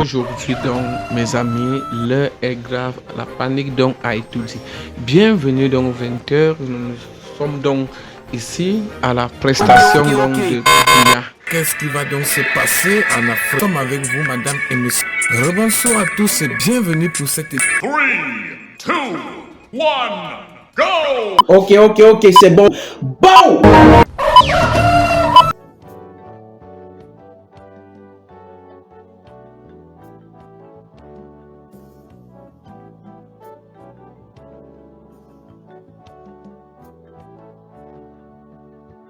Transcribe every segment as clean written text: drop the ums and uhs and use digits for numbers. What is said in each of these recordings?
Aujourd'hui donc mes amis, l'heure est grave, la panique donc a étudié. Bienvenue donc 20h, nous sommes donc ici à la prestation donc de Bia. Qu'est-ce qui va donc se passer en Afrique? Nous sommes avec vous, madame et monsieur. Rebonsoir à tous et bienvenue pour cette... 3, 2, 1, go! Ok, c'est bon. Bon!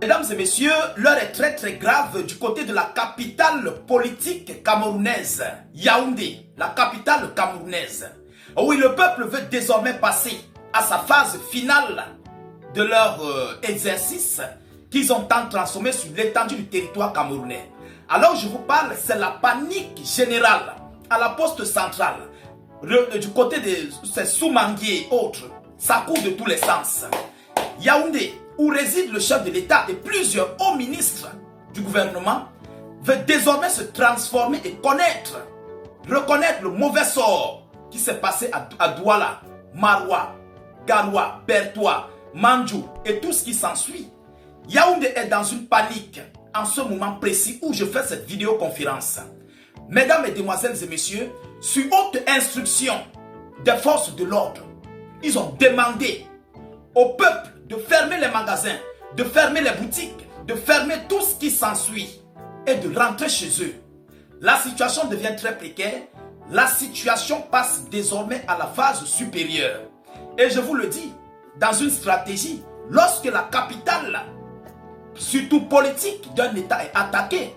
Mesdames et messieurs, l'heure est très grave du côté de la capitale politique camerounaise, Yaoundé, la capitale camerounaise. Oui, le peuple veut désormais passer à sa phase finale de leur exercice qu'ils ont tant transformé sur l'étendue du territoire camerounais. Alors je vous parle, c'est la panique générale à la poste centrale. Du côté de ces Soumangué et autres, ça court de tous les sens. Yaoundé, où réside le chef de l'État et plusieurs hauts ministres du gouvernement, veut désormais se transformer et reconnaître le mauvais sort qui s'est passé à Douala, Maroua, Garoua, Bertoua, Mandjou et tout ce qui s'ensuit. Yaoundé est dans une panique en ce moment précis où je fais cette vidéoconférence. Mesdames, Mesdemoiselles et Messieurs, sur haute instruction des forces de l'ordre, ils ont demandé au peuple de fermer les magasins, de fermer les boutiques, de fermer tout ce qui s'ensuit et de rentrer chez eux. La situation devient très précaire. La situation passe désormais à la phase supérieure. Et je vous le dis, dans une stratégie, lorsque la capitale, surtout politique d'un État est attaquée,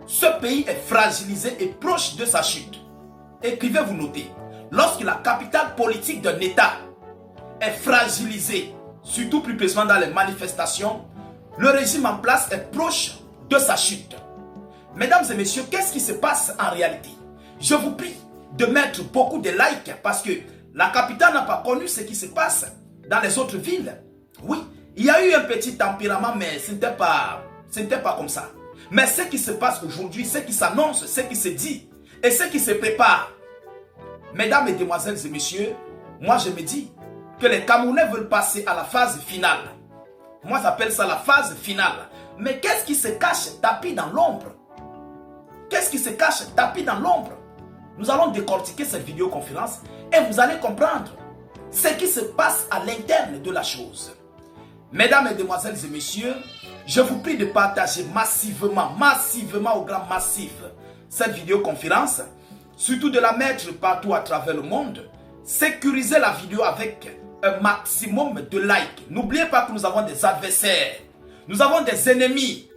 ce pays est fragilisé et proche de sa chute. Écrivez, vous notez. Lorsque la capitale politique d'un État est fragilisée, surtout plus précisément dans les manifestations, le régime en place est proche de sa chute. Mesdames et messieurs, qu'est-ce qui se passe en réalité? Je vous prie de mettre beaucoup de likes parce que la capitale n'a pas connu ce qui se passe dans les autres villes. Oui, il y a eu un petit tempérament, mais ce n'était pas comme ça. Mais ce qui se passe aujourd'hui, ce qui s'annonce, ce qui se dit et ce qui se prépare. Mesdames, Mesdemoiselles et messieurs, moi je me dis que les Camerounais veulent passer à la phase finale. Moi, j'appelle ça la phase finale. Mais qu'est-ce qui se cache tapis dans l'ombre? Qu'est-ce qui se cache tapis dans l'ombre? Nous allons décortiquer cette vidéoconférence et vous allez comprendre ce qui se passe à l'interne de la chose. Mesdames, Mesdemoiselles et messieurs, je vous prie de partager massivement au grand massif cette vidéoconférence, surtout de la mettre partout à travers le monde. Sécurisez la vidéo avec un maximum de likes. N'oubliez pas que nous avons des adversaires. Nous avons des ennemis.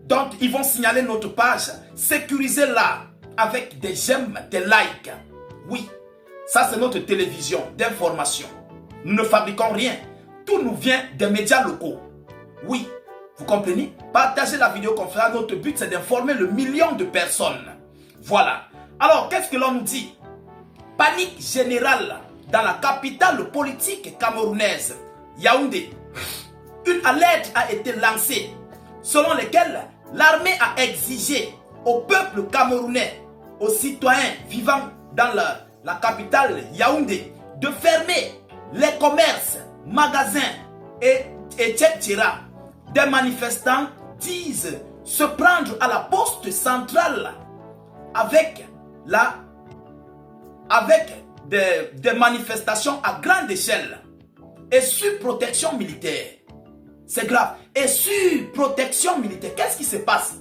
Donc, ils vont signaler notre page. Sécurisez-la avec des j'aime, des likes. Oui, ça c'est notre télévision d'information. Nous ne fabriquons rien. Tout nous vient des médias locaux. Oui, vous comprenez? Partagez la vidéoconférence. Notre but c'est d'informer le million de personnes. Voilà. Alors, qu'est-ce que l'on nous dit? Panique générale dans la capitale politique camerounaise, Yaoundé. Une alerte a été lancée selon laquelle l'armée a exigé au peuple camerounais, aux citoyens vivant dans la capitale Yaoundé, de fermer les commerces, magasins etc. Des manifestants disent se prendre à la poste centrale avec des manifestations à grande échelle et sur protection militaire. C'est grave. Et sur protection militaire, qu'est-ce qui se passe?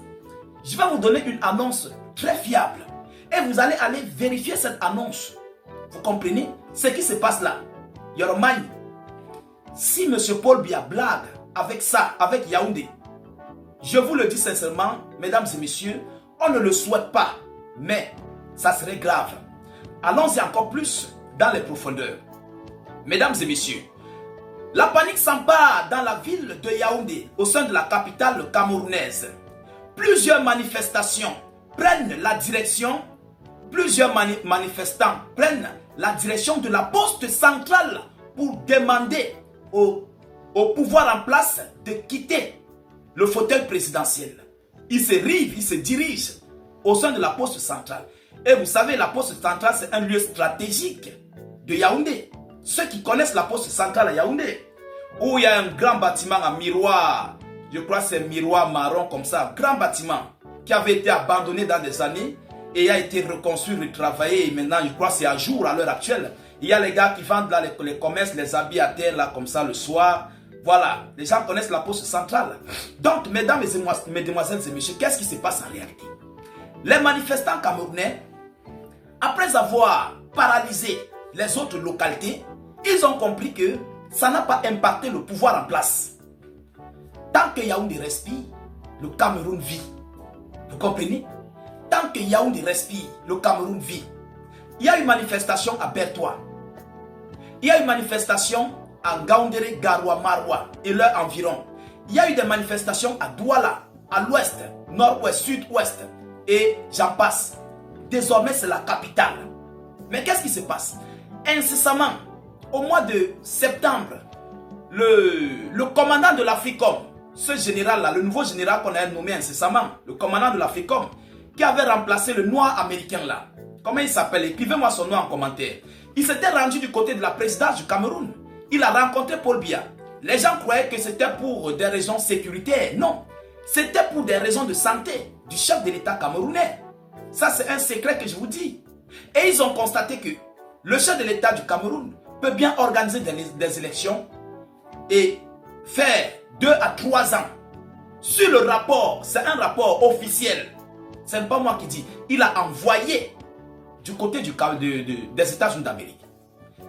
Je vais vous donner une annonce très fiable et vous allez aller vérifier cette annonce. Vous comprenez ce qui se passe là? Yoromani, si M. Paul Biya blague avec ça, avec Yaoundé, je vous le dis sincèrement, mesdames et messieurs, on ne le souhaite pas, mais ça serait grave. Allons-y encore plus dans les profondeurs. Mesdames et messieurs, la panique s'empare dans la ville de Yaoundé, au sein de la capitale camerounaise. Plusieurs manifestations prennent la direction, manifestants prennent la direction de la poste centrale pour demander au pouvoir en place de quitter le fauteuil présidentiel. Ils se dirigent au sein de la poste centrale. Et vous savez, la poste centrale, c'est un lieu stratégique de Yaoundé. Ceux qui connaissent la poste centrale à Yaoundé, où il y a un grand bâtiment en miroir, je crois que c'est un miroir marron comme ça, grand bâtiment qui avait été abandonné dans des années et a été reconstruit, retravaillé, et maintenant je crois que c'est à jour à l'heure actuelle. Il y a les gars qui vendent là les commerces, les habits à terre là comme ça le soir. Voilà, les gens connaissent la poste centrale. Donc, mesdames et mesdemoiselles et messieurs, qu'est-ce qui se passe en réalité? Les manifestants camerounais, après avoir paralysé les autres localités, ils ont compris que ça n'a pas impacté le pouvoir en place. Tant que Yaoundé respire, le Cameroun vit. Vous comprenez? Tant que Yaoundé respire, le Cameroun vit. Il y a une manifestation à Bertois. Il y a une manifestation à Ngaoundéré, Garoua, Maroua et leurs environs. Il y a eu des manifestations à Douala, à l'ouest, nord-ouest, sud-ouest et j'en passe. Désormais, c'est la capitale. Mais qu'est-ce qui se passe? Incessamment, au mois de septembre, le commandant de l'Africom, ce général-là, le nouveau général qu'on a nommé incessamment, le commandant de l'Africom, qui avait remplacé le noir américain là, comment il s'appelle? Écrivez-moi son nom en commentaire. Il s'était rendu du côté de la présidence du Cameroun. Il a rencontré Paul Biya. Les gens croyaient que c'était pour des raisons sécuritaires. Non, c'était pour des raisons de santé du chef de l'État camerounais. Ça, c'est un secret que je vous dis. Et ils ont constaté que le chef de l'État du Cameroun peut bien organiser des élections et faire 2 à 3 ans. Sur le rapport, c'est un rapport officiel. Ce n'est pas moi qui dis. Il a envoyé du côté des États-Unis d'Amérique.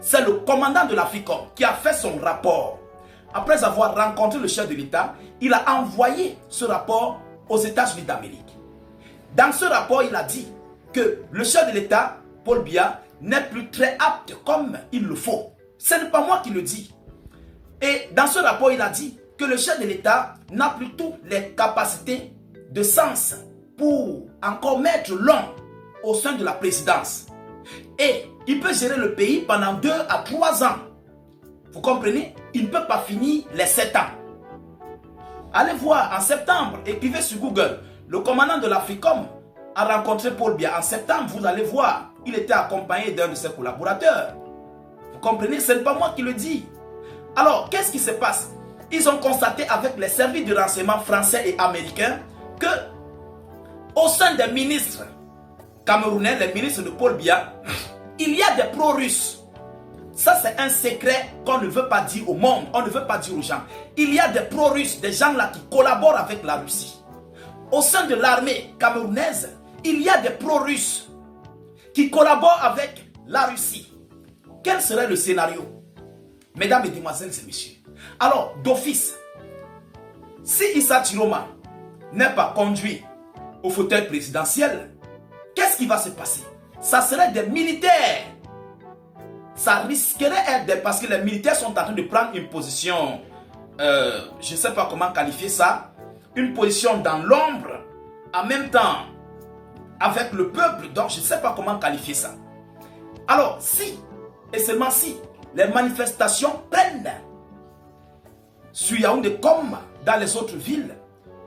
C'est le commandant de l'Africom qui a fait son rapport. Après avoir rencontré le chef de l'État, il a envoyé ce rapport aux États-Unis d'Amérique. Dans ce rapport, il a dit que le chef de l'État, Paul Biya, n'est plus très apte comme il le faut. Ce n'est pas moi qui le dis. Et dans ce rapport, il a dit que le chef de l'État n'a plus toutes les capacités de sens pour encore mettre l'homme au sein de la présidence. Et il peut gérer le pays pendant 2 à 3 ans. Vous comprenez? Il ne peut pas finir les 7 ans. Allez voir en septembre, écrivez sur Google. Le commandant de l'Africom a rencontré Paul Biya. En septembre, vous allez voir, il était accompagné d'un de ses collaborateurs. Vous comprenez? Ce n'est pas moi qui le dis. Alors, qu'est-ce qui se passe? Ils ont constaté avec les services de renseignement français et américains que au sein des ministres camerounais, les ministres de Paul Biya, il y a des pro-russes. Ça, c'est un secret qu'on ne veut pas dire au monde, on ne veut pas dire aux gens. Il y a des pro-russes, des gens là qui collaborent avec la Russie. Au sein de l'armée camerounaise, il y a des pro-russes qui collaborent avec la Russie. Quel serait le scénario? Mesdames, mesdemoiselles et messieurs. Alors, d'office, si Issa Tiroma n'est pas conduit au fauteuil présidentiel, qu'est-ce qui va se passer? Ça serait des militaires. Ça risquerait d'être parce que les militaires sont en train de prendre une position, je ne sais pas comment qualifier ça, une position dans l'ombre, en même temps avec le peuple, donc je ne sais pas comment qualifier ça. Alors, si, et seulement si, les manifestations prennent sur Yaoundé comme dans les autres villes,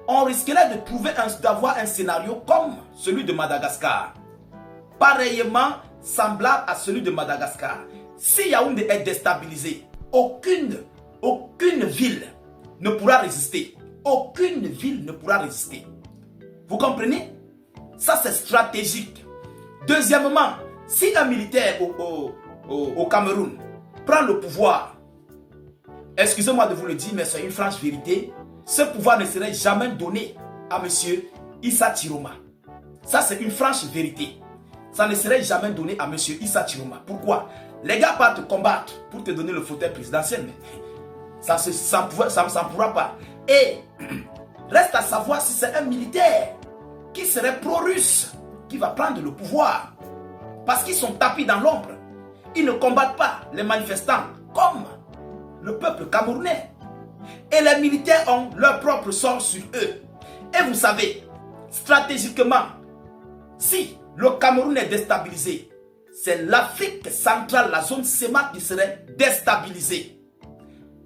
on risquerait de trouver d'avoir un scénario comme celui de Madagascar. Pareillement semblable à celui de Madagascar. Si Yaoundé est déstabilisé, aucune ville ne pourra résister. Aucune ville ne pourra résister. Vous comprenez? Ça, c'est stratégique. Deuxièmement, si un militaire au Cameroun prend le pouvoir, excusez-moi de vous le dire, mais c'est une franche vérité, ce pouvoir ne serait jamais donné à M. Issa Tiroma. Ça, c'est une franche vérité. Ça ne serait jamais donné à M. Issa Tiroma. Pourquoi? Les gars partent te combattre pour te donner le fauteuil présidentiel, mais ça ne pourra pas. Et reste à savoir si c'est un militaire qui serait pro-russe qui va prendre le pouvoir. Parce qu'ils sont tapis dans l'ombre. Ils ne combattent pas les manifestants comme le peuple camerounais. Et les militaires ont leur propre sort sur eux. Et vous savez, stratégiquement, si le Cameroun est déstabilisé, c'est l'Afrique centrale, la zone CEMAC qui serait déstabilisée.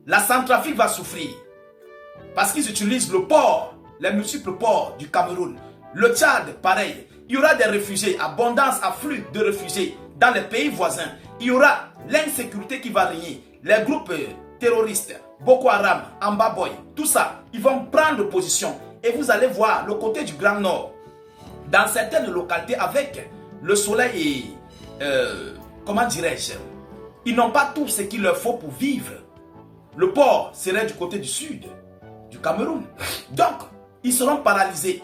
La Centrafrique va souffrir. Parce qu'ils utilisent le port, les multiples ports du Cameroun. Le Tchad, pareil. il y aura des réfugiés, abondance, afflux de réfugiés dans les pays voisins. Il y aura l'insécurité qui va régner. Les groupes terroristes, Boko Haram, Amba Boy, tout ça, ils vont prendre position. Et vous allez voir le côté du Grand Nord, dans certaines localités avec le soleil et, comment dirais-je, ils n'ont pas tout ce qu'il leur faut pour vivre. Le port serait du côté du sud, du Cameroun. Donc, ils seront paralysés.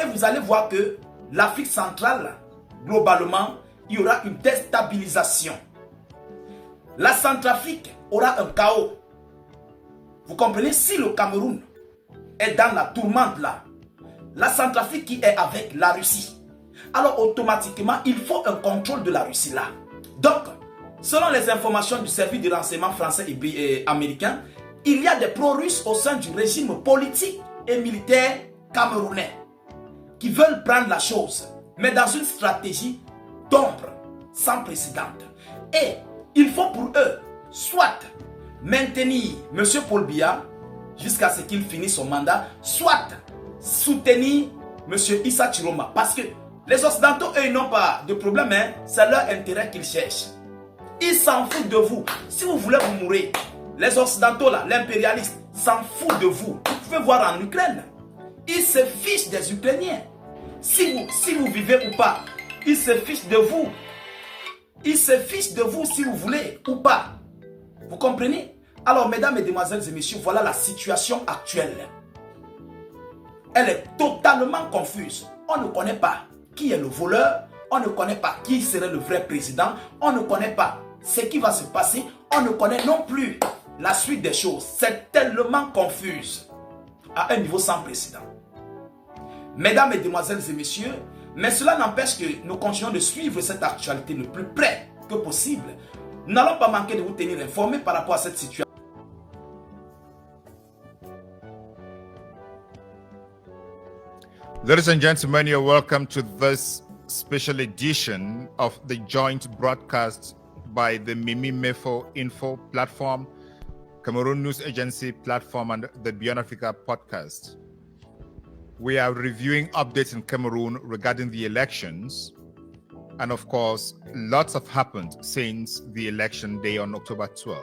Et vous allez voir que l'Afrique centrale, globalement, il y aura une déstabilisation. La Centrafrique aura un chaos. Vous comprenez, si le Cameroun est dans la tourmente là, la Centrafrique qui est avec la Russie, alors automatiquement, il faut un contrôle de la Russie là. Donc, selon les informations du service de renseignement français et américain, il y a des pro-russes au sein du régime politique et militaire camerounais qui veulent prendre la chose, mais dans une stratégie d'ombre sans précédent. Et il faut pour eux soit maintenir M. Paul Biya jusqu'à ce qu'il finisse son mandat, soit soutenir M. Issa Chiroma. Parce que les Occidentaux, eux, ils n'ont pas de problème, hein? C'est leur intérêt qu'ils cherchent. Ils s'en foutent de vous. Si vous voulez vous mourir, les Occidentaux, là, l'impérialiste, s'en foutent de vous. Vous pouvez voir en Ukraine. Ils se fichent des Ukrainiens. Si vous vivez ou pas, ils se fichent de vous. Ils se fichent de vous si vous voulez ou pas. Vous comprenez? Alors, mesdames, mesdemoiselles et messieurs, voilà la situation actuelle. Elle est totalement confuse. On ne connaît pas qui est le voleur. On ne connaît pas qui serait le vrai président. On ne connaît pas ce qui va se passer. On ne connaît non plus la suite des choses. C'est tellement confuse à un niveau sans précédent. Mesdames, mesdemoiselles et messieurs, mais cela n'empêche que nous continuons de suivre cette actualité le plus près que possible. Nous n'allons pas manquer de vous tenir informés par rapport à cette situation. Ladies and gentlemen, you're welcome to this special edition of the joint broadcast by the Mimi Mefo Info platform, Cameroon News Agency platform, and the Beyond Africa podcast. We are reviewing updates in Cameroon regarding the elections. And of course, lots have happened since the election day on October 12th.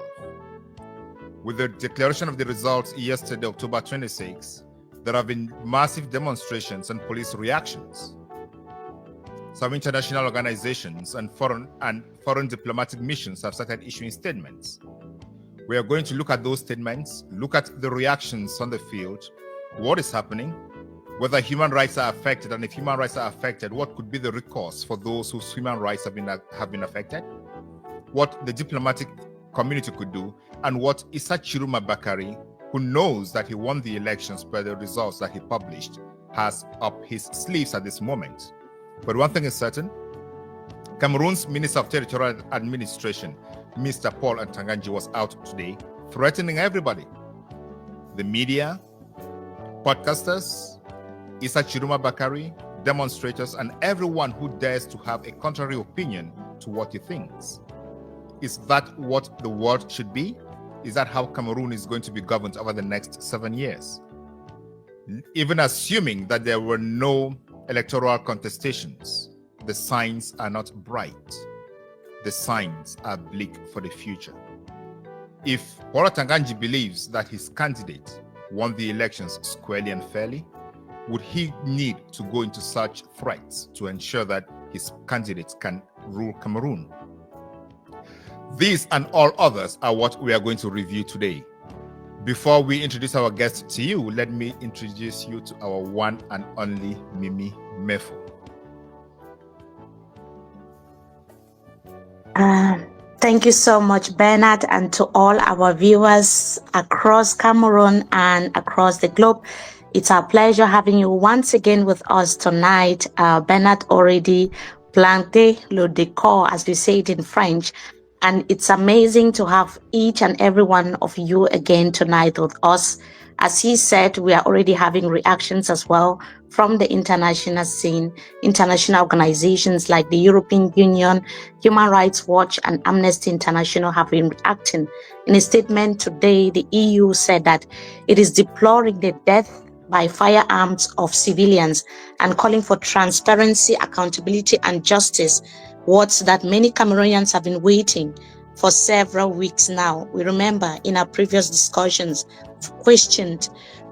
With the declaration of the results yesterday, October 26th, there have been massive demonstrations and police reactions. Some international organizations and foreign diplomatic missions have started issuing statements. We are going to look at those statements, look at the reactions on the field, what is happening, whether human rights are affected, and if human rights are affected, what could be the recourse for those whose human rights have been affected, what the diplomatic community could do, and what Issa Chiroma Bakari, who knows that he won the elections by the results that he published, has up his sleeves at this moment. But one thing is certain, Cameroon's Minister of Territorial Administration, Mr. Paul Ntanganji, was out today threatening everybody. The media, podcasters, Issa Chiroma Bakari, demonstrators, and everyone who dares to have a contrary opinion to what he thinks. Is that what the world should be? Is that how Cameroon is going to be governed over the next 7 years? Even assuming that there were no electoral contestations, the signs are not bright. The signs are bleak for the future. If Paul Ntanganji believes that his candidate won the elections squarely and fairly, would he need to go into such threats to ensure that his candidates can rule Cameroon? These and all others are what we are going to review today. Before we introduce our guest to you, let me introduce you to our one and only Mimi Mefo. Thank you so much, Bernard, and to all our viewers across Cameroon and across the globe. It's our pleasure having you once again with us tonight. Bernard already planté le décor, as we say it in French. And it's amazing to have each and every one of you again tonight with us. As he said, we are already having reactions as well from the international scene. International organizations like the European Union, Human Rights Watch, and Amnesty International have been reacting. In a statement today, the EU said that it is deploring the death by firearms of civilians and calling for transparency, accountability, and justice, words that many Cameroonians have been waiting for several weeks now. We remember in our previous discussions,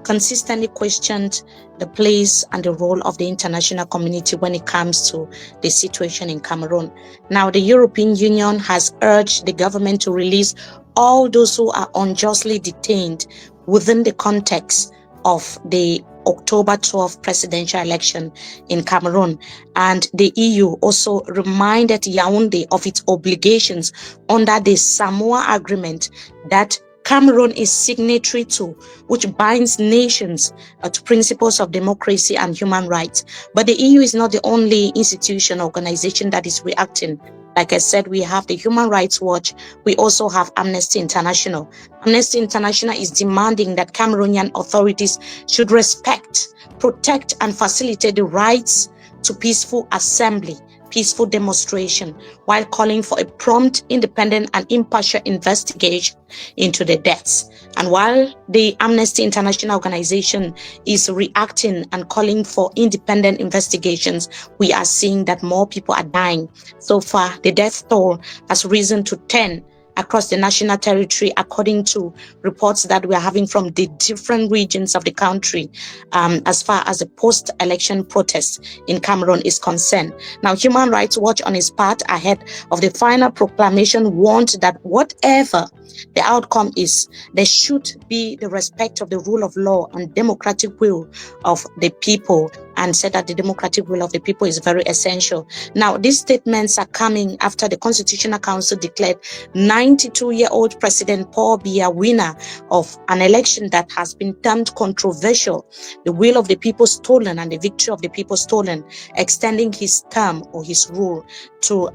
consistently questioned the place and the role of the international community when it comes to the situation in Cameroon. Now, the European Union has urged the government to release all those who are unjustly detained within the context of the October 12th presidential election in Cameroon. And the EU also reminded Yaoundé of its obligations under the Samoa Agreement that Cameroon is signatory to, which binds nations to principles of democracy and human rights. But the EU is not the only institution or organization that is reacting. Like I said, we have the Human Rights Watch. We also have Amnesty International. Amnesty International is demanding that Cameroonian authorities should respect, protect, and facilitate the rights to peaceful assembly, peaceful demonstration, while calling for a prompt, independent, and impartial investigation into the deaths. And while the Amnesty International organization is reacting and calling for independent investigations, we are seeing that more people are dying. So far, the death toll has risen to 10 across the national territory, according to reports that we are having from the different regions of the country, as far as the post-election protest in Cameroon is concerned. Now, Human Rights Watch, on its part, ahead of the final proclamation, warned that whatever the outcome is, there should be the respect of the rule of law and democratic will of the people, and said that the democratic will of the people is very essential. Now, these statements are coming after the Constitutional Council declared 92-year-old President Paul Biya winner of an election that has been termed controversial, the will of the people stolen and the victory of the people stolen, extending his term or his rule to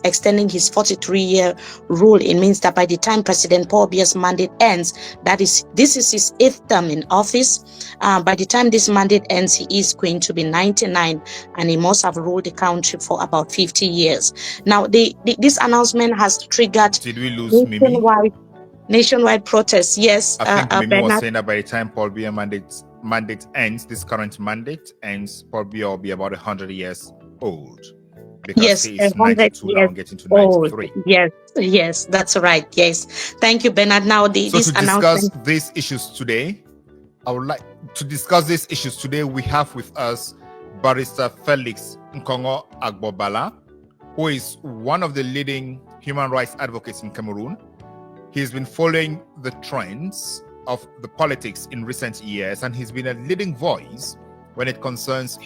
extending his 43-year rule. It means that by the time President Paul Biya's mandate ends, this is his 8th term in office. By the time this mandate ends, he is going to be 99, and he must have ruled the country for about 50 years. Now, this announcement has triggered Did we lose Mimi? nationwide protests. Yes, I think Mimi was saying that by the time Paul Biya mandate ends, this current mandate ends, Paul Biya will be about 100 years old. Because yes, he is 92 now, getting to 93. Yes, that's right. Yes, thank you, Bernard. Now, this to discuss these issues today, I would like to discuss these issues today. We have with us Barrister Felix Nkongo Agbobala, who is one of the leading human rights advocates in Cameroon. He's been following the trends of the politics in recent years, and he's been a leading voice when it concerns.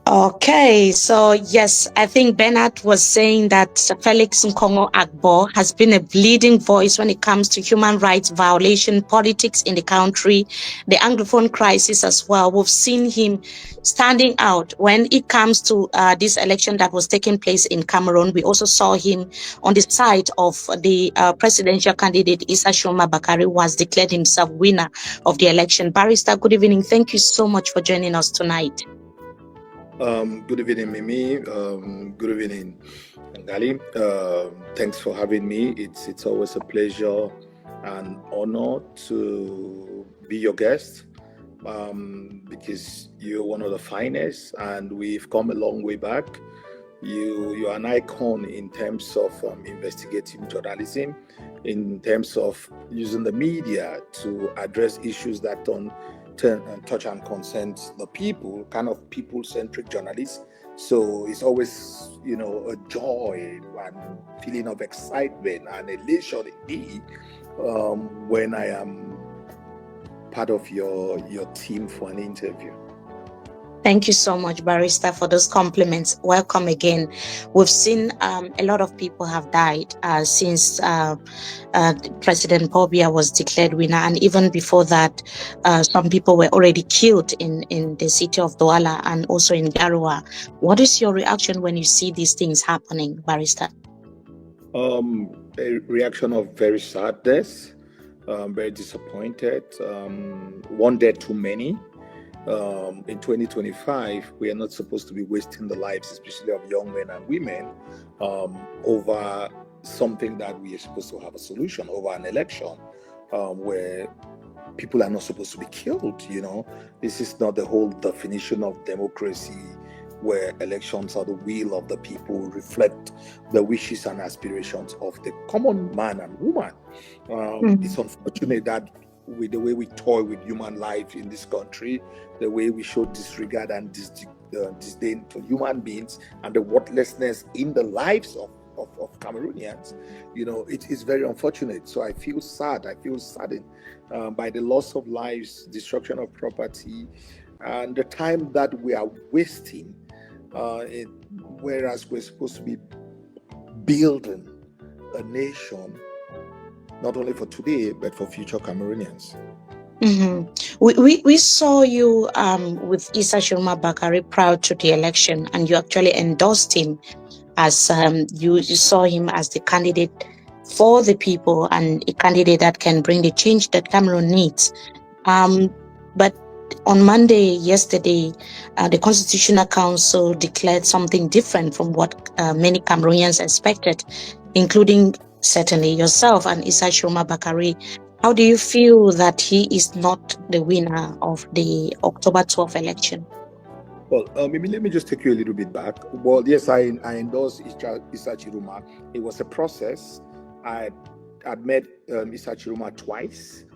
Okay, so yes, I think Bernard was saying that Felix Nkongo Agbo has been a leading voice when it comes to human rights violation politics in the country, the Anglophone crisis as well. We've seen him standing out when it comes to this election that was taking place in Cameroon. We also saw him on the side of the presidential candidate Issa Shoma Bakari, who was declared himself winner of the election. Barrister, good evening. Thank you so much for joining us tonight. Good evening, Mimi. Good evening, Ngali. Thanks for having me. It's always a pleasure and honor to be your guest, because you're one of the finest, and we've come a long way back. You're an icon in terms of investigative journalism, in terms of using the media to address issues that don't touch and concern the people, kind of people-centric journalists. So it's always, a joy and feeling of excitement and elation indeed when I am part of your team for an interview. Thank you so much, Barrister, for those compliments. Welcome again. We've seen a lot of people have died since President Paul Biya was declared winner, and even before that, some people were already killed in the city of Douala and also in Garoua. What is your reaction when you see these things happening, Barrister? A reaction of very sadness, very disappointed. One dead too many. In 2025, we are not supposed to be wasting the lives, especially of young men and women, over something that we are supposed to have a solution over an election where people are not supposed to be killed. This is not the whole definition of democracy, where elections are the will of the people, reflect the wishes and aspirations of the common man and woman. It's unfortunate that with the way we toy with human life in this country, the way we show disregard and disdain to human beings, and the worthlessness in the lives of Cameroonians, it is very unfortunate. So I feel sad. I feel saddened by the loss of lives, destruction of property, and the time that we are wasting, whereas we're supposed to be building a nation, not only for today, but for future Cameroonians. We saw you with Issa Chiroma Bakare prior to the election, and you actually endorsed him as you saw him as the candidate for the people and a candidate that can bring the change that Cameroon needs. But on Monday, yesterday, the Constitutional Council declared something different from what many Cameroonians expected, including certainly yourself and Issa Chiroma Bakare. How do you feel that he is not the winner of the October 12th election? Well, maybe let me just take you a little bit back. Well, yes, I endorsed Issa Chiroma. It was a process. I'd met Issa Chiroma twice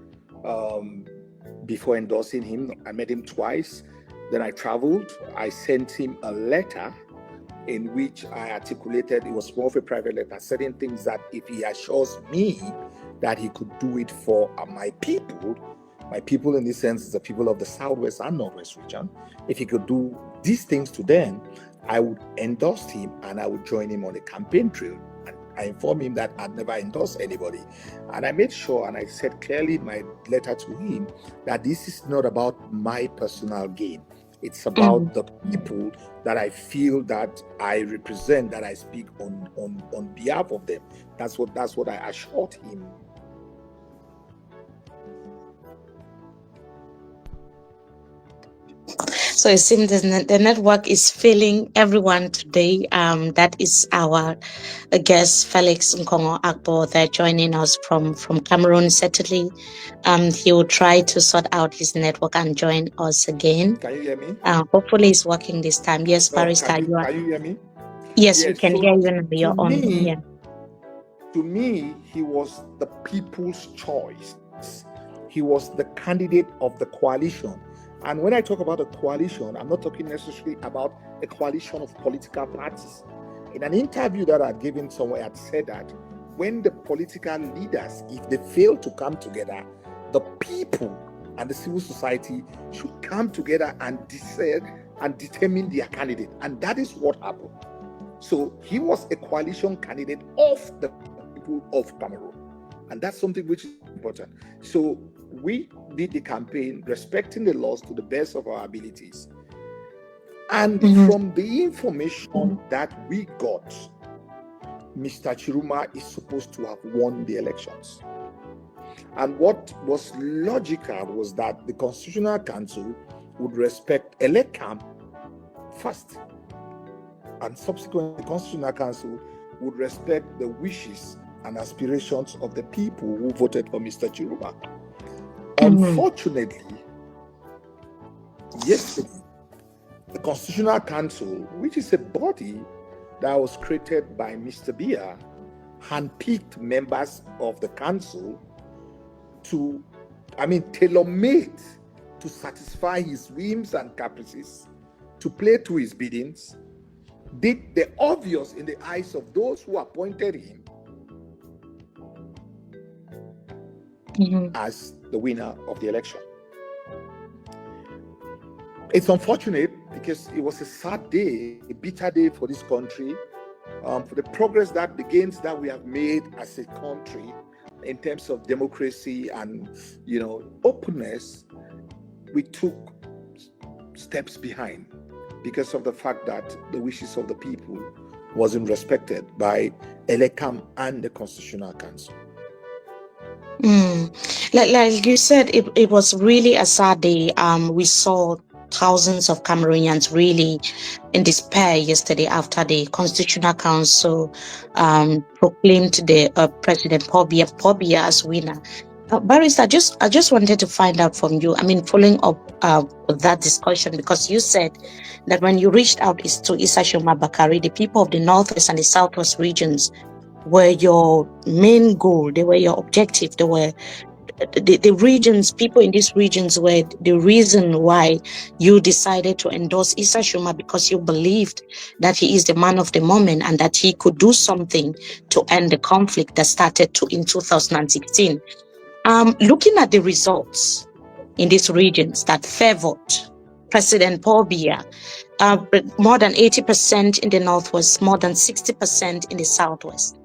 before endorsing him. I met him twice. Then I traveled. I sent him a letter in which I articulated, it was more of a private letter, certain things that if he assures me that he could do it for my people in this sense is the people of the Southwest and Northwest region, if he could do these things to them, I would endorse him and I would join him on the campaign trail. And I informed him that I'd never endorsed anybody. And I made sure, and I said clearly in my letter to him, that this is not about my personal gain. It's about the people that I feel that I represent, that I speak on behalf of them. That's what I assured him. So it seems the network is failing everyone today. That is our guest, Felix Nkongo Akpo. They're joining us from Cameroon. Certainly, he will try to sort out his network and join us again. Can you hear me? Hopefully it's working this time. Yes, Barrister. Can you hear me? Yes, we can hear you and you're on. Yeah. To me, he was the people's choice. He was the candidate of the coalition. And when I talk about a coalition, I'm not talking necessarily about a coalition of political parties. In an interview that I'd given somewhere, I'd said that when the political leaders, if they fail to come together, the people and the civil society should come together and decide and determine their candidate. And that is what happened. So he was a coalition candidate of the people of Cameroon. And that's something which is important. So we did the campaign respecting the laws to the best of our abilities. And from the information that we got, Mr. Chiroma is supposed to have won the elections. And what was logical was that the Constitutional Council would respect ELECAM first. And subsequently, the Constitutional Council would respect the wishes and aspirations of the people who voted for Mr. Chiroma. Unfortunately, yesterday, the Constitutional Council, which is a body that was created by Mr. Biya, handpicked members of the council tailor-made to satisfy his whims and caprices, to play to his biddings, did the obvious in the eyes of those who appointed him as the winner of the election. It's unfortunate because it was a sad day, a bitter day for this country, for the progress that we have made as a country in terms of democracy and openness. We took steps behind because of the fact that the wishes of the people wasn't respected by ELECAM and the Constitutional Council. Like you said, it was really a sad day. We saw thousands of Cameroonians really in despair yesterday after the Constitutional Council proclaimed the President Paul Biya as winner. Barrister, I just wanted to find out from you, I mean, following up with that discussion, because you said that when you reached out to Issa Shoma Bakari, the people of the Northwest and the Southwest regions were your main goal, they were your objective, they were the regions, people in these regions were the reason why you decided to endorse Issa Shoma, because you believed that he is the man of the moment and that he could do something to end the conflict that started in 2016. Looking at the results in these regions that favored President Paul Biya, more than 80% in the Northwest, more than 60% in the Southwest.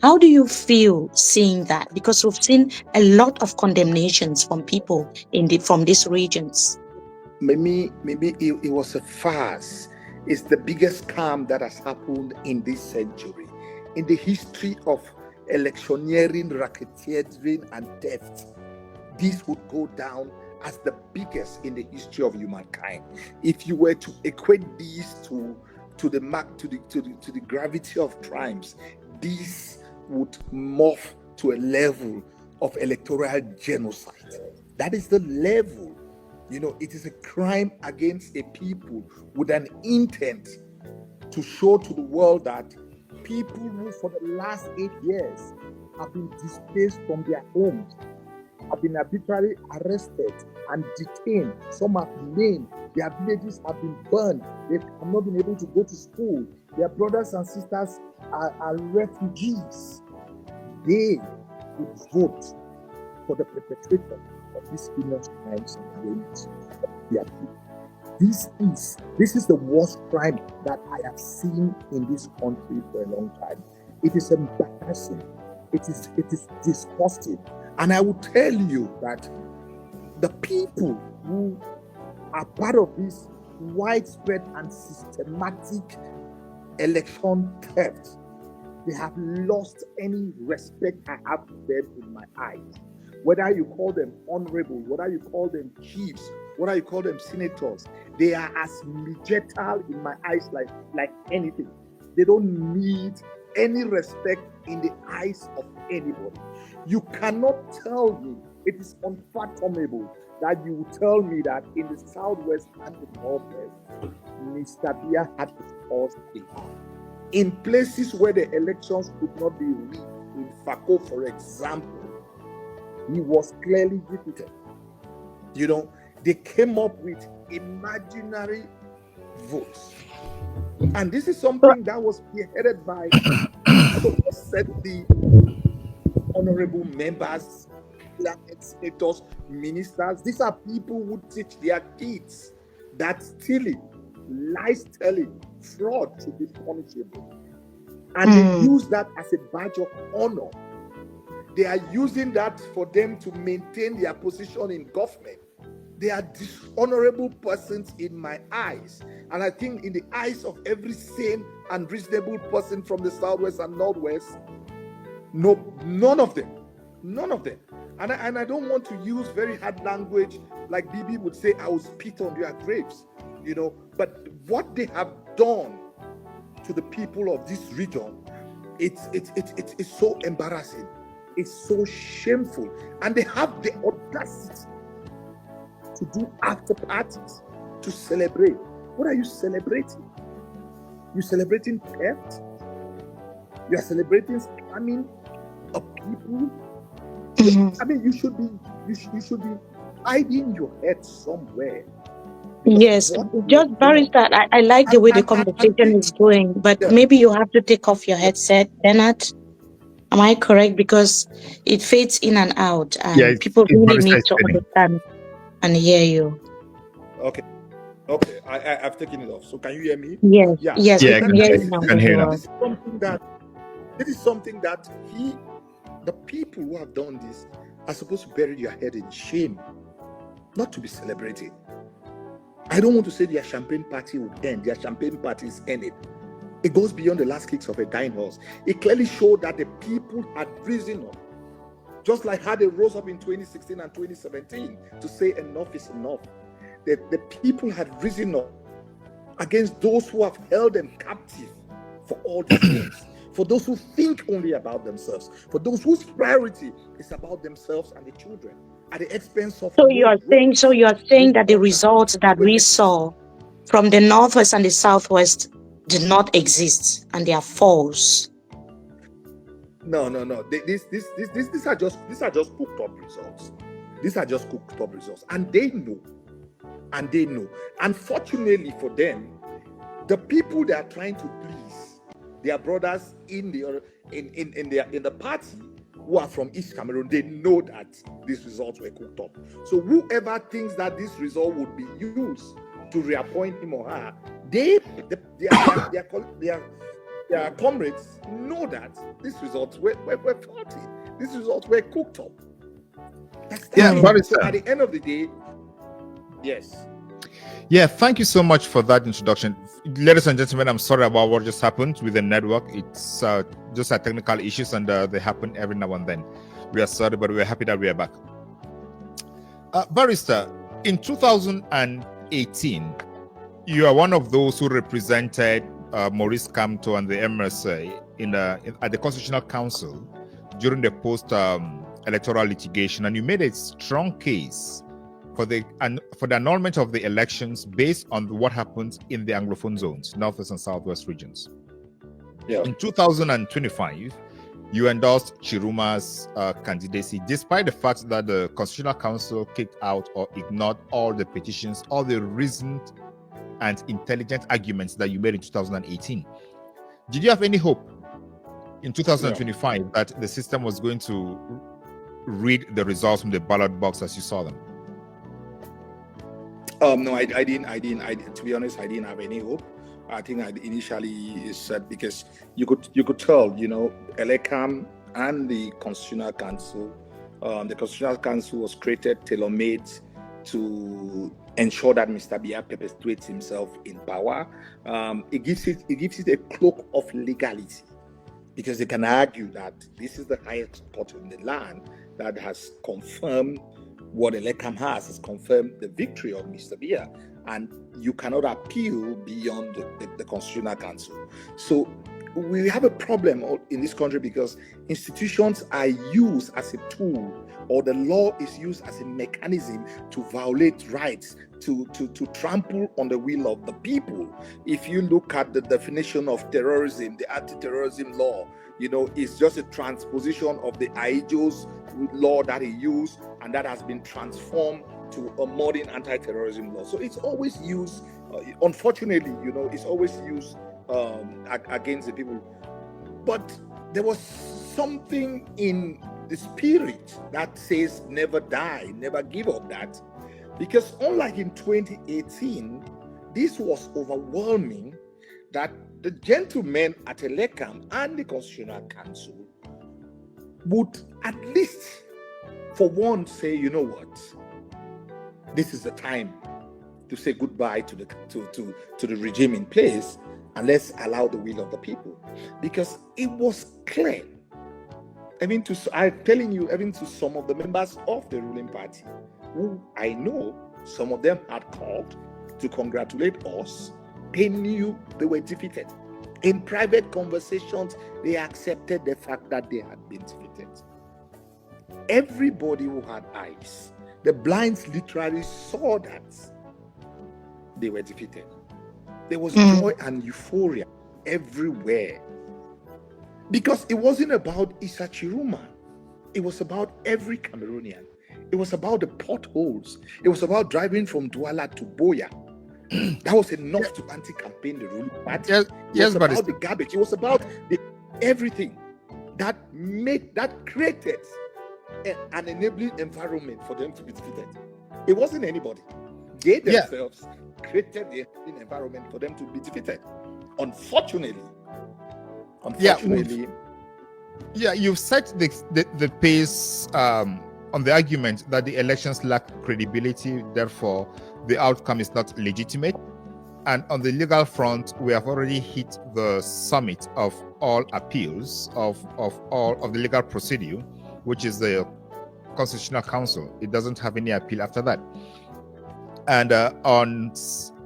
How do you feel seeing that? Because we've seen a lot of condemnations from people from these regions. Maybe it was a farce. It's the biggest scam that has happened in this century. In the history of electioneering, racketeering, and theft, this would go down as the biggest in the history of humankind. If you were to equate these to the gravity of crimes, this would morph to a level of electoral genocide. That is the level. You know, it is a crime against a people with an intent to show to the world that people who for the last 8 years have been displaced from their homes, have been arbitrarily arrested and detained. Some have been named. Their villages have been burned. They have not been able to go to school. Their brothers and sisters are refugees. They would vote for the perpetrator of these heinous crimes against their people. This is the worst crime that I have seen in this country for a long time. It is embarrassing. It is disgusting. And I will tell you that the people who are part of this widespread and systematic election theft, they have lost any respect I have for them in my eyes. Whether you call them honorable, whether you call them chiefs, whether you call them senators, they are as midgetal in my eyes like anything. They don't need any respect in the eyes of anybody. You cannot tell me, it is unfathomable that you will tell me that in the Southwest and the Northwest, Mr. Biya had his cause in hand. In places where the elections could not be rigged, in Fako, for example, he was clearly defeated. You know, they came up with imaginary votes. And this is something that was spearheaded by the honorable members, senators, ministers. These are people who teach their kids that stealing, lies telling, fraud should be punishable. And they use that as a badge of honor. They are using that for them to maintain their position in government. They are dishonorable persons in my eyes. And I think in the eyes of every sane and reasonable person from the Southwest and Northwest, none of them. And I don't want to use very hard language like Bibi would say, I will spit on their graves, you know. But what they have done to the people of this region, it's so embarrassing. It's so shameful. And they have the audacity to do after parties, to celebrate. What are you celebrating? You're celebrating theft? You are celebrating scamming of people? I mean, you should be hiding your head somewhere. Yes, just Barrister, I like the way the conversation is going, but maybe you have to take off your headset, Bernard. Am I correct? Because it fades in and out, and people really need to understand and hear you. Okay. I've taken it off. So can you hear me? Yes. Yes. Yeah, we can hear you now. can hear now. This is something that the people who have done this are supposed to bury their head in shame, not to be celebrated. I don't want to say their champagne party would end. Their champagne party is ended. It goes beyond the last kicks of a dying horse. It clearly showed that the people had risen up, just like how they rose up in 2016 and 2017 to say enough is enough. the people had risen up against those who have held them captive for all these years. For those who think only about themselves, for those whose priority is about themselves and the children, at the expense of. So you are saying that the results that we saw from the northwest and the southwest did not exist and they are false. No. These are just cooked up results. These are just cooked up results, and they know. Unfortunately for them, the people they are trying to please, their brothers in the party who are from East Cameroon, they know that these results were cooked up. So whoever thinks that this result would be used to reappoint him or her, their comrades know that these results were faulty. These results were cooked up. So at the end of the day, yes. Yeah, thank you so much for that introduction. Ladies and gentlemen, I'm sorry about what just happened with the network. It's just a technical issues, and they happen every now and then. We are sorry, but we're happy that we are back. Barrister, in 2018, you are one of those who represented Maurice Kamto and the MRSA at the Constitutional Council during the post-electoral litigation, and you made a strong case for the annulment of the elections based on what happened in the Anglophone zones, Northwest and Southwest regions. Yeah. In 2025, you endorsed Chiruma's candidacy, despite the fact that the Constitutional Council kicked out or ignored all the petitions, all the reasoned and intelligent arguments that you made in 2018. Did you have any hope in 2025 that the system was going to read the results from the ballot box as you saw them? No, I didn't. To be honest, I didn't have any hope. I think I initially said, because you could tell, Elecam and the Constitutional Council. The Constitutional Council was created, tailor-made to ensure that Mr. Biya perpetuates himself in power. It gives it a cloak of legality, because they can argue that this is the highest court in the land that has confirmed what Elecam has confirmed the victory of Mr. Biya, and you cannot appeal beyond the Constitutional Council. So we have a problem in this country because institutions are used as a tool, or the law is used as a mechanism to violate rights, to trample on the will of the people. If you look at the definition of terrorism, the anti-terrorism law, it's just a transposition of the Aijos law that he used, and that has been transformed to a modern anti-terrorism law. So it's always used, unfortunately, it's always used against the people. But there was something in the spirit that says never die, never give up that. Because unlike in 2018, this was overwhelming, that the gentlemen at Elecam and the Constitutional Council would at least, for one, say, you know what, this is the time to say goodbye to the regime in place, and let's allow the will of the people. Because it was clear, I'm telling you, even to some of the members of the ruling party, who I know, some of them had called to congratulate us. They knew they were defeated. In private conversations, they accepted the fact that they had been defeated. Everybody who had eyes, the blinds literally saw that they were defeated. There was joy and euphoria everywhere. Because it wasn't about Issa Chiruma. It was about every Cameroonian. It was about the potholes. It was about driving from Douala to Boya. That was enough to anti-campaign the ruling party. It was about the garbage. It was about everything that created an enabling environment for them to be defeated. It wasn't anybody. They themselves created the enabling environment for them to be defeated. Unfortunately, you've set the pace on the argument that the elections lack credibility, therefore the outcome is not legitimate. And on the legal front, we have already hit the summit of all appeals of all of the legal procedure, which is the Constitutional Council. It doesn't have any appeal after that. And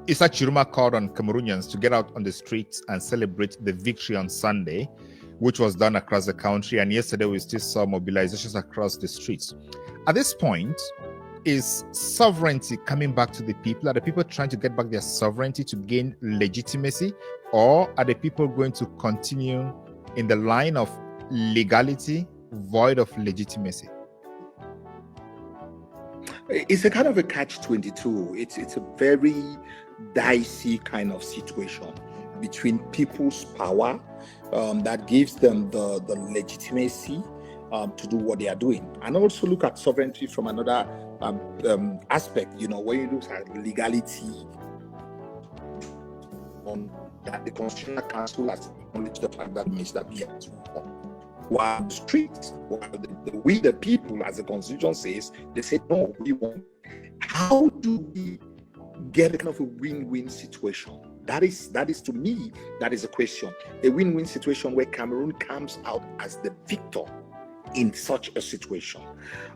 Issa Chiruma called on Cameroonians to get out on the streets and celebrate the victory on Sunday, which was done across the country. And yesterday, we still saw mobilizations across the streets. At this point, is sovereignty coming back to the people? Are the people trying to get back their sovereignty to gain legitimacy? Or are the people going to continue in the line of legality, void of legitimacy? It's a kind of a catch-22. It's a very dicey kind of situation between people's power that gives them the legitimacy to do what they are doing, and also look at sovereignty from another aspect. You know, when you look at legality, on that the Constitutional Council has acknowledged the fact that Mr. B has won. While the streets, we the people, as the Constitution says, they say no, we won. How do we get a kind of a win-win situation? That is to me, that is a question. A win-win situation where Cameroon comes out as the victor in such a situation.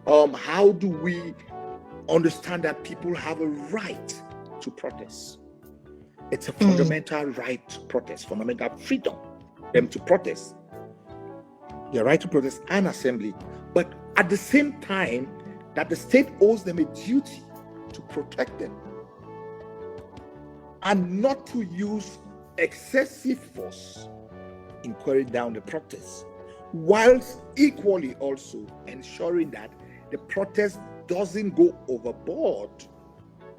How do we understand that people have a right to protest? It's a fundamental right to protest, fundamental freedom them to protest. Their right to protest and assembly, but at the same time that the state owes them a duty to protect them and not to use excessive force in carrying down the protests, whilst equally also ensuring that the protest doesn't go overboard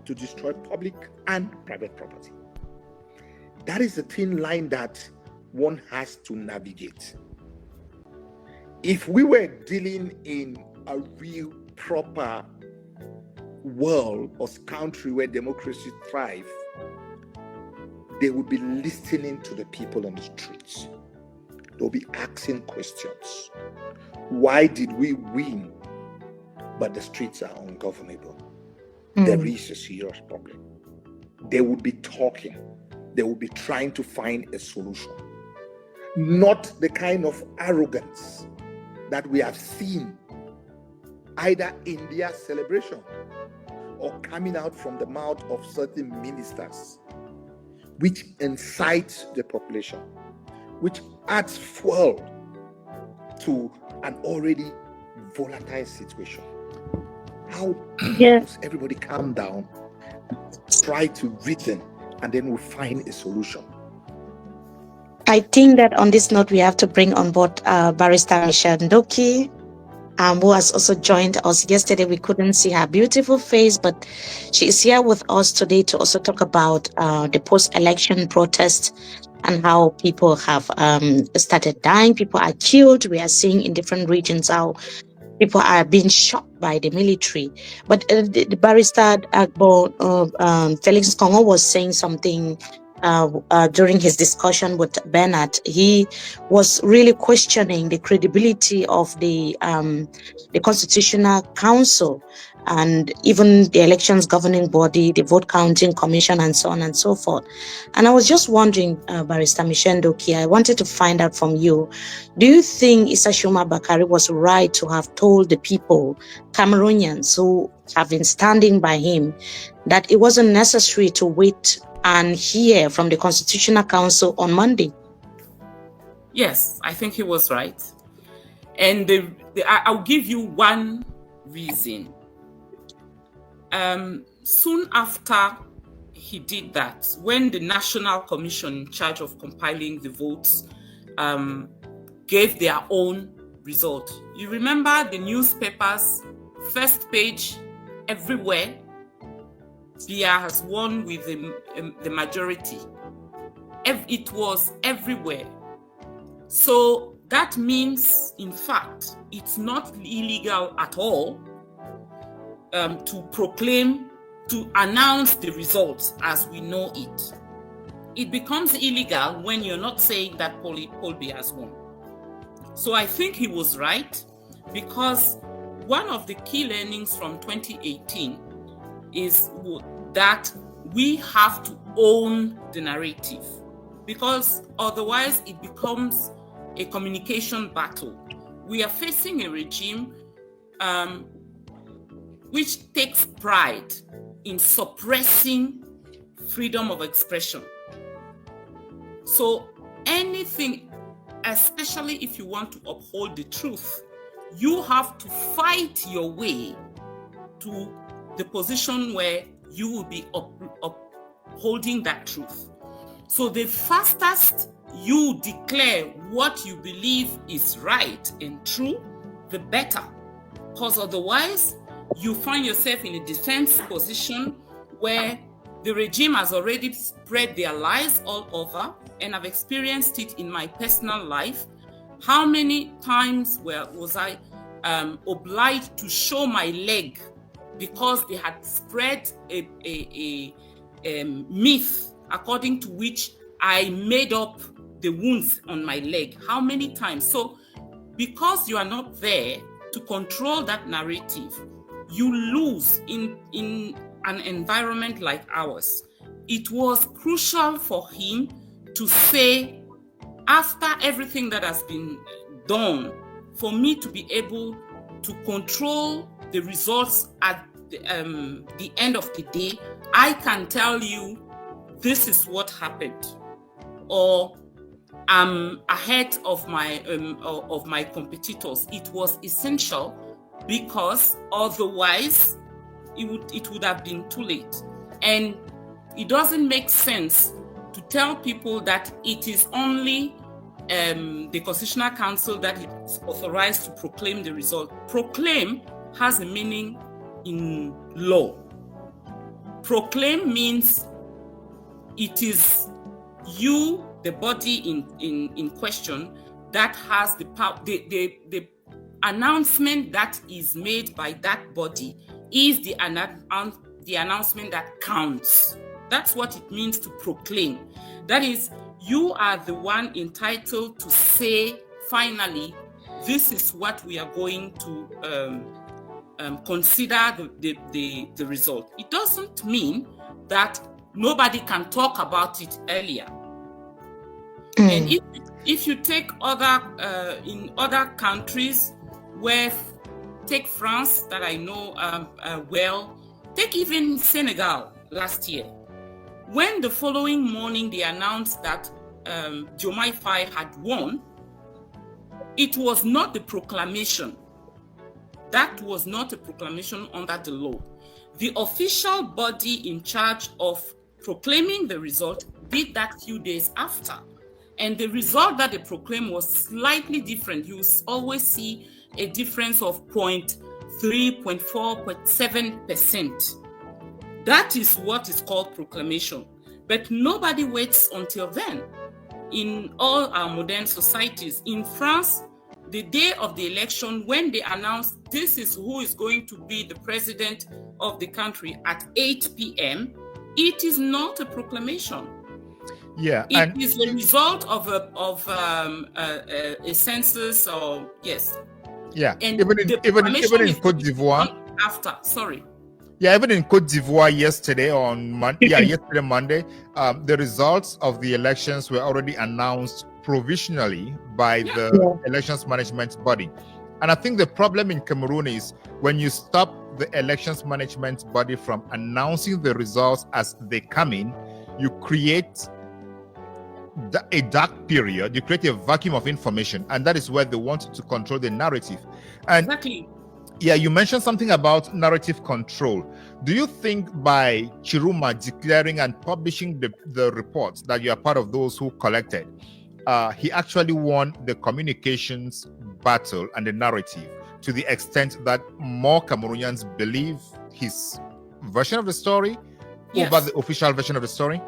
to destroy public and private property. That is the thin line that one has to navigate. If we were dealing in a real proper world or country where democracy thrives, they would be listening to the people on the streets. They'll be asking questions. Why did we win, but the streets are ungovernable? There is a serious problem. They would be talking. They would be trying to find a solution. Not the kind of arrogance that we have seen either in their celebration or coming out from the mouth of certain ministers, which incites the population, which adds fuel to an already volatile situation. How does everybody calm down, try to reason, and then we'll find a solution? I think that on this note, we have to bring on board Barrister Michelle Ndoki, who has also joined us. Yesterday, we couldn't see her beautiful face, but she is here with us today to also talk about the post-election protest and how people have started dying. People are killed. We are seeing in different regions how people are being shot by the military. But the Barrister Felix Kongo was saying something during his discussion with Bernard. He was really questioning the credibility of the Constitutional Council and even the elections governing body, the vote counting commission, and so on and so forth. And I was just wondering, Barrister Michelle Ndoki, I wanted to find out from you, do you think Issa Chiruma Bakari was right to have told the people, Cameroonians who have been standing by him, that it wasn't necessary to wait and hear from the Constitutional Council on Monday? Yes, I think he was right. And I'll give you one reason. Soon after he did that, when the National Commission in charge of compiling the votes gave their own result, you remember the newspapers, first page everywhere, Biya has won with the majority. It was everywhere. So that means, in fact, it's not illegal at all to proclaim, to announce the results as we know it. It becomes illegal when you're not saying that Paul Biya has won. So I think he was right, because one of the key learnings from 2018 is that we have to own the narrative, because otherwise it becomes a communication battle. We are facing a regime which takes pride in suppressing freedom of expression. So anything, especially if you want to uphold the truth, you have to fight your way to the position where you will be upholding that truth. So the fastest you declare what you believe is right and true, the better. Because otherwise, you find yourself in a defense position where the regime has already spread their lies all over, and I've experienced it in my personal life. How many times was I obliged to show my leg because they had spread a myth according to which I made up the wounds on my leg? How many times? So because you are not there to control that narrative, you lose in an environment like ours. It was crucial for him to say, after everything that has been done, for me to be able to control the results at the end of the day. I can tell you this is what happened, or I'm ahead of my competitors. It was essential, because otherwise it would have been too late. And it doesn't make sense to tell people that it is only the Constitutional Council that is authorized to proclaim the result. Proclaim has a meaning in law. Proclaim means it is you, the body in question, that has the power. The announcement that is made by that body is the announcement that counts. That's what it means to proclaim. That is, you are the one entitled to say, finally, this is what we are going to consider the result. It doesn't mean that nobody can talk about it earlier. And if you take in other countries, where, take France, that I know well, take even Senegal last year. When the following morning they announced that Diomaye Faye had won, it was not the proclamation. That was not a proclamation under the law. The official body in charge of proclaiming the result did that few days after. And the result that they proclaimed was slightly different. You always see a difference of 0.3, 0.4, 0.7%. That is what is called proclamation. But nobody waits until then. In all our modern societies, in France, the day of the election, when they announced this is who is going to be the president of the country at 8 p.m., it is not a proclamation. Yeah, it is the result of a census, or yes. Yeah, and even in Côte d'Ivoire. After, sorry. Yeah, even in Côte d'Ivoire yesterday yesterday Monday, the results of the elections were already announced provisionally by the elections management body. And I think the problem in Cameroon is when you stop the elections management body from announcing the results as they come in, you create a dark period, you create a vacuum of information, and that is where they want to control the narrative. And exactly. Yeah, you mentioned something about narrative control. Do you think by Chiruma declaring and publishing the reports that you are part of those who collected, he actually won the communications battle and the narrative to the extent that more Cameroonians believe his version of the story over the official version of the story?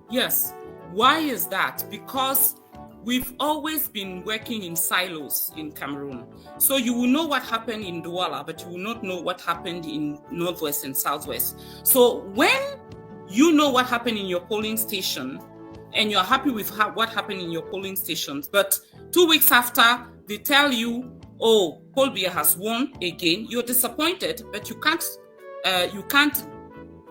Yes. Why is that? Because we've always been working in silos in Cameroon. So you will know what happened in Douala, but you will not know what happened in Northwest and Southwest. So when you know what happened in your polling station, and you're happy with what happened in your polling stations, but 2 weeks after they tell you, oh, Paul Biya has won again, you're disappointed, but you can't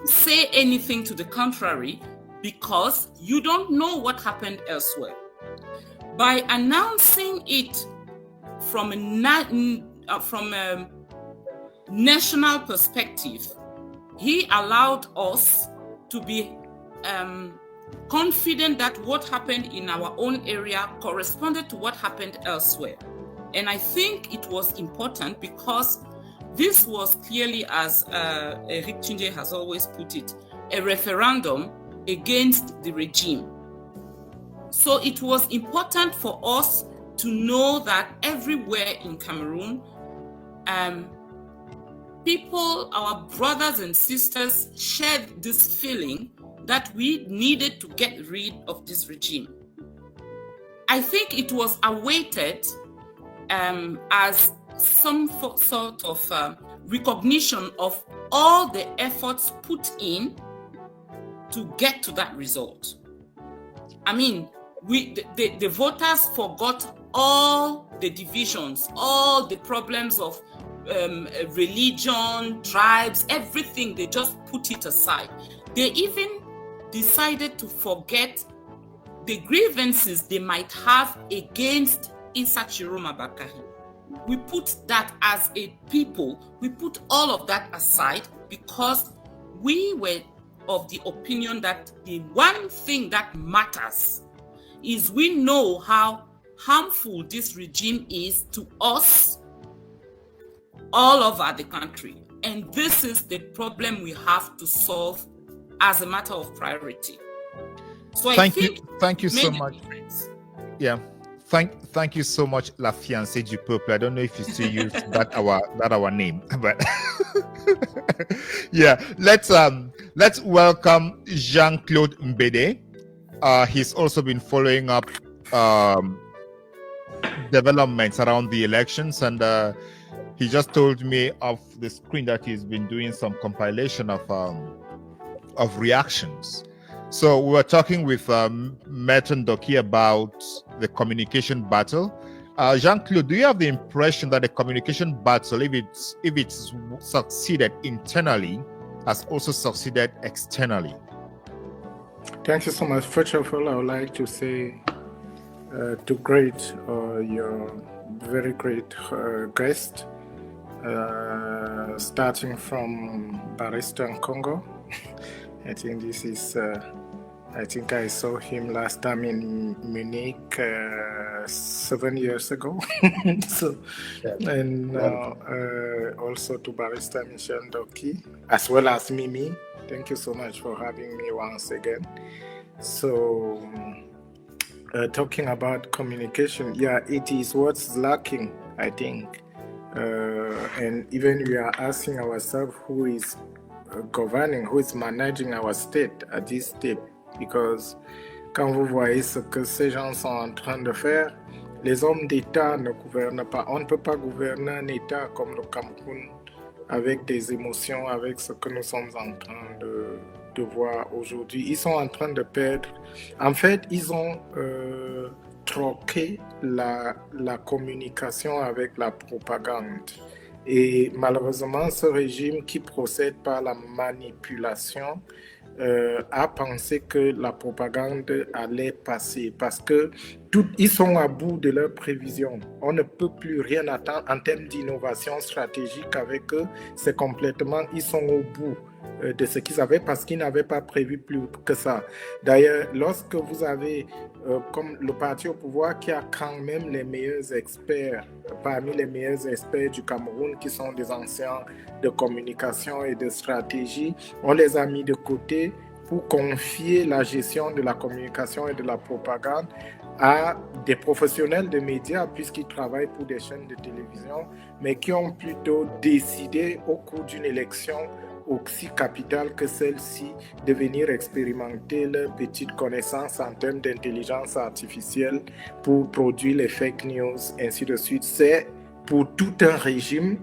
say anything to the contrary, because you don't know what happened elsewhere. By announcing it from a national perspective, he allowed us to be confident that what happened in our own area corresponded to what happened elsewhere. And I think it was important because this was clearly, as Eric Tunde has always put it, a referendum against the regime. So it was important for us to know that everywhere in Cameroon, people, our brothers and sisters, shared this feeling that we needed to get rid of this regime. I think it was awaited as some sort of recognition of all the efforts put in to get to that result. I mean, the voters forgot all the divisions, all the problems of religion, tribes, everything. They just put it aside. They even decided to forget the grievances they might have against Issa Chiroma Bakari. We put that as a people, we put all of that aside because we were of the opinion that the one thing that matters is we know how harmful this regime is to us all over the country. And this is the problem we have to solve as a matter of priority. So thank you so much. Difference. Yeah. Thank you so much, La Fiancée du Peuple. I don't know if you still use that our name, but yeah. Let's welcome Jean-Claude Mbede. He's also been following up developments around the elections, and he just told me off the screen that he's been doing some compilation of reactions. So we were talking with Maître Ndoki about the communication battle. Jean-Claude, do you have the impression that the communication battle, if it's succeeded internally, has also succeeded externally? Thank you so much. First of all, I would like to say to great your very great guest, starting from Barrister in Congo. I think this is, I think I saw him last time in Munich 7 years ago. So, and also to Barrister Michel Ndoki, as well as Mimi. Thank you so much for having me once again. So, talking about communication, yeah, it is what's lacking, I think. And even we are asking ourselves who is governing, who is managing our state at this step, because quand vous voyez ce que ces gens sont en train de faire, les hommes d'État ne gouvernent pas. On ne peut pas gouverner un État comme le Cameroun avec des émotions, avec ce que nous sommes en train de voir aujourd'hui. Ils sont en train de perdre. En fait, ils ont troqué la communication avec la propagande. Et malheureusement, ce régime qui procède par la manipulation a pensé que la propagande allait passer parce que ils sont à bout de leurs prévisions. On ne peut plus rien attendre en termes d'innovation stratégique avec eux. C'est complètement, ils sont au bout de ce qu'ils avaient parce qu'ils n'avaient pas prévu plus que ça. D'ailleurs, lorsque vous avez comme le parti au pouvoir qui a quand même les meilleurs experts, parmi les meilleurs experts du Cameroun qui sont des anciens de communication et de stratégie, on les a mis de côté pour confier la gestion de la communication et de la propagande à des professionnels de médias puisqu'ils travaillent pour des chaînes de télévision, mais qui ont plutôt décidé au cours d'une élection aussi capitale que celle-ci de venir expérimenter leurs petites connaissances en termes d'intelligence artificielle pour produire les fake news, ainsi de suite. C'est pour tout un régime,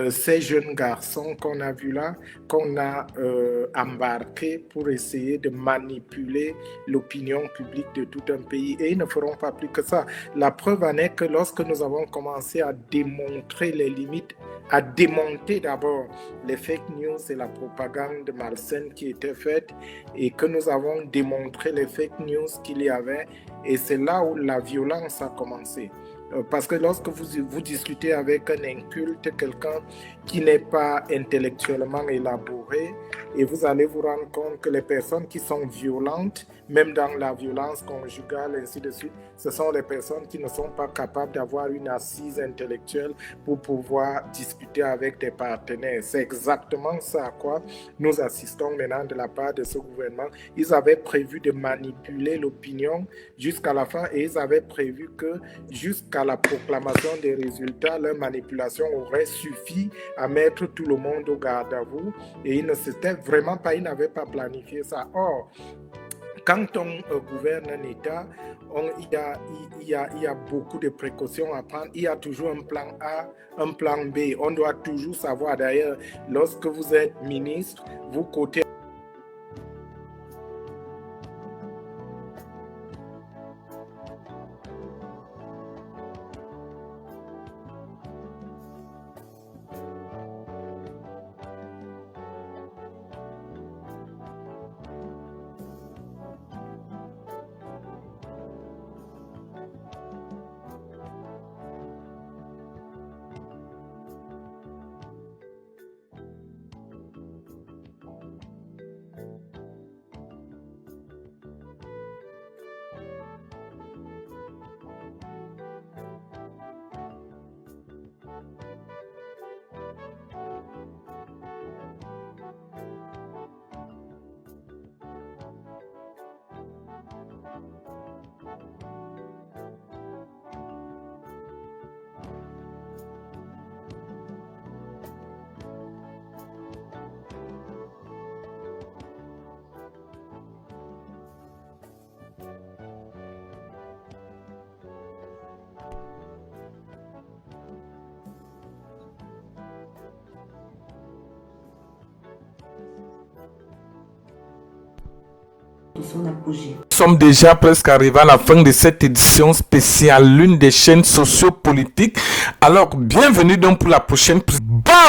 ces jeunes garçons qu'on a vus là, qu'on a embarqués pour essayer de manipuler l'opinion publique de tout un pays. Et ils ne feront pas plus que ça. La preuve en est que lorsque nous avons commencé à démontrer les limites, à démonter d'abord les fake news et la propagande malsaine qui était faite, et que nous avons démontré les fake news qu'il y avait, et c'est là où la violence a commencé. Parce que lorsque vous discutez avec un inculte, quelqu'un qui n'est pas intellectuellement élaboré, et vous allez vous rendre compte que les personnes qui sont violentes, même dans la violence conjugale, ainsi de suite, ce sont les personnes qui ne sont pas capables d'avoir une assise intellectuelle pour pouvoir discuter avec des partenaires. C'est exactement ça à quoi nous assistons maintenant de la part de ce gouvernement. Ils avaient prévu de manipuler l'opinion jusqu'à la fin et ils avaient prévu que jusqu'à la proclamation des résultats, leur manipulation aurait suffi à mettre tout le monde au garde à vous et ils n'avaient pas planifié ça. Or, quand on gouverne un État, il y a beaucoup de précautions à prendre. Il y a toujours un plan A, un plan B. On doit toujours savoir. D'ailleurs, lorsque vous êtes ministre, vous cotez Nous sommes déjà presque arrivés à la fin de cette édition spéciale, l'une des chaînes sociopolitiques. Alors, bienvenue donc pour la prochaine.